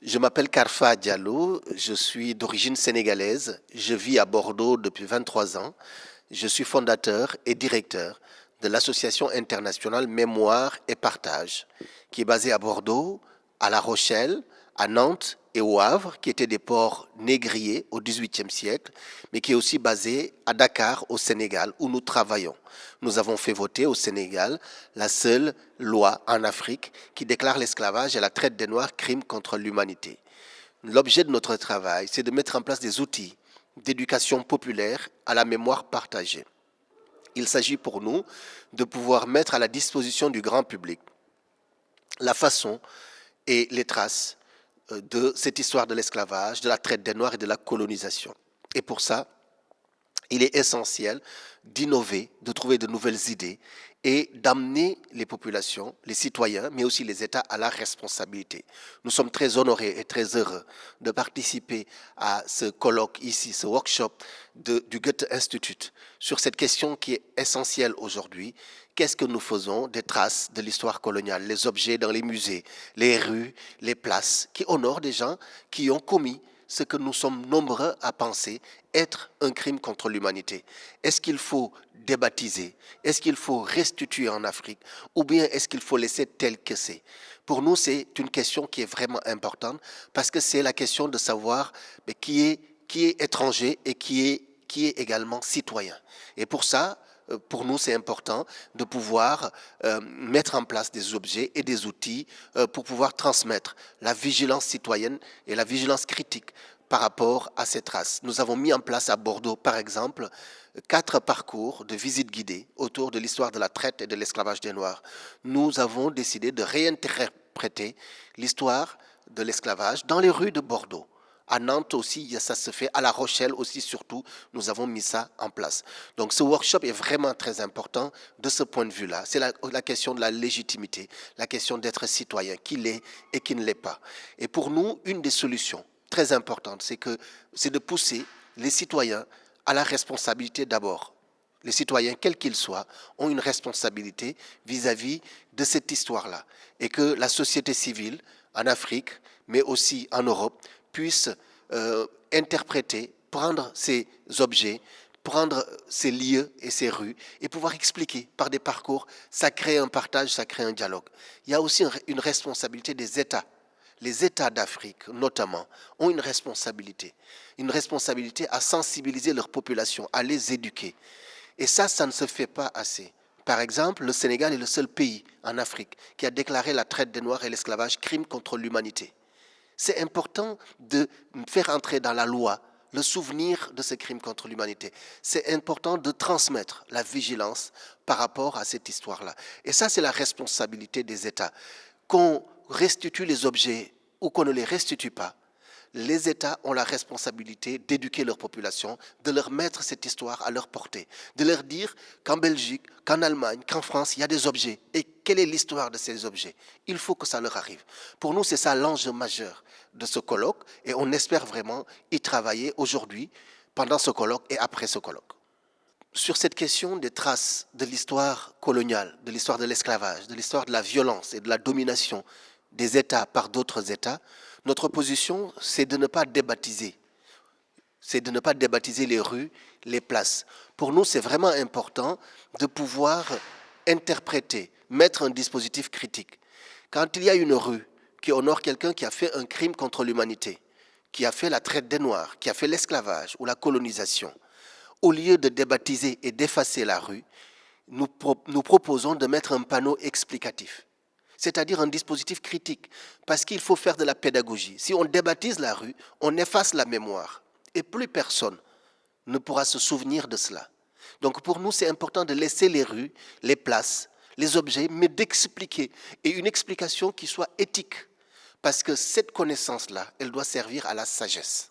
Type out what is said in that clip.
Je m'appelle Karfa Diallo, je suis d'origine sénégalaise, je vis à Bordeaux depuis 23 ans. Je suis fondateur et directeur de l'association internationale Mémoire et Partage, qui est basée à Bordeaux, à La Rochelle, à Nantes et au Havre, qui étaient des ports négriers au XVIIIe siècle, mais qui est aussi basée à Dakar, au Sénégal, où nous travaillons. Nous avons fait voter au Sénégal la seule loi en Afrique qui déclare l'esclavage et la traite des Noirs crime contre l'humanité. L'objet de notre travail, c'est de mettre en place des outils d'éducation populaire à la mémoire partagée. Il s'agit pour nous de pouvoir mettre à la disposition du grand public la façon et les traces de cette histoire de l'esclavage, de la traite des Noirs et de la colonisation. Et pour ça, il est essentiel d'innover, de trouver de nouvelles idées et d'amener les populations, les citoyens, mais aussi les États à la responsabilité. Nous sommes très honorés et très heureux de participer à ce colloque ici, ce workshop du Goethe Institute sur cette question qui est essentielle aujourd'hui. Qu'est-ce que nous faisons des traces de l'histoire coloniale, les objets dans les musées, les rues, les places qui honorent des gens qui ont commis ce que nous sommes nombreux à penser être un crime contre l'humanité. Est-ce qu'il faut débaptiser? Est-ce qu'il faut restituer en Afrique? Ou bien est-ce qu'il faut laisser tel que c'est? Pour nous, c'est une question qui est vraiment importante parce que c'est la question de savoir qui est étranger et qui est également citoyen. Et pour ça, pour nous, c'est important de pouvoir mettre en place des objets et des outils pour pouvoir transmettre la vigilance citoyenne et la vigilance critique par rapport à ces traces. Nous avons mis en place à Bordeaux, par exemple, 4 parcours de visite guidée autour de l'histoire de la traite et de l'esclavage des Noirs. Nous avons décidé de réinterpréter l'histoire de l'esclavage dans les rues de Bordeaux. À Nantes aussi, ça se fait. À La Rochelle aussi, surtout, nous avons mis ça en place. Donc ce workshop est vraiment très important de ce point de vue-là. C'est la question de la légitimité, la question d'être citoyen, qui l'est et qui ne l'est pas. Et pour nous, une des solutions très importantes, c'est de pousser les citoyens à la responsabilité d'abord. Les citoyens, quels qu'ils soient, ont une responsabilité vis-à-vis de cette histoire-là. Et que la société civile, en Afrique, mais aussi en Europe, puisse interpréter, prendre ces objets, prendre ces lieux et ces rues et pouvoir expliquer par des parcours. Ça crée un partage, ça crée un dialogue. Il y a aussi une responsabilité des États. Les États d'Afrique, notamment, ont une responsabilité à sensibiliser leur population, à les éduquer. Et ça ne se fait pas assez. Par exemple, le Sénégal est le seul pays en Afrique qui a déclaré la traite des Noirs et l'esclavage crime contre l'humanité. C'est important de faire entrer dans la loi le souvenir de ce crime contre l'humanité. C'est important de transmettre la vigilance par rapport à cette histoire-là. Et ça, c'est la responsabilité des États. Qu'on restitue les objets ou qu'on ne les restitue pas, les États ont la responsabilité d'éduquer leur population, de leur mettre cette histoire à leur portée, de leur dire qu'en Belgique, qu'en Allemagne, qu'en France, il y a des objets. Et quelle est l'histoire de ces objets? Il faut que ça leur arrive. Pour nous, c'est ça l'enjeu majeur de ce colloque et on espère vraiment y travailler aujourd'hui, pendant ce colloque et après ce colloque. Sur cette question des traces de l'histoire coloniale, de l'histoire de l'esclavage, de l'histoire de la violence et de la domination des États par d'autres États, notre position, c'est de ne pas débaptiser. C'est de ne pas débaptiser les rues, les places. Pour nous, c'est vraiment important de pouvoir interpréter, mettre un dispositif critique. Quand il y a une rue qui honore quelqu'un qui a fait un crime contre l'humanité, qui a fait la traite des Noirs, qui a fait l'esclavage ou la colonisation, au lieu de débaptiser et d'effacer la rue, nous proposons de mettre un panneau explicatif, c'est-à-dire un dispositif critique, parce qu'il faut faire de la pédagogie. Si on débaptise la rue, on efface la mémoire, et plus personne ne pourra se souvenir de cela. Donc pour nous, c'est important de laisser les rues, les places, les objets, mais d'expliquer, et une explication qui soit éthique, parce que cette connaissance-là, elle doit servir à la sagesse.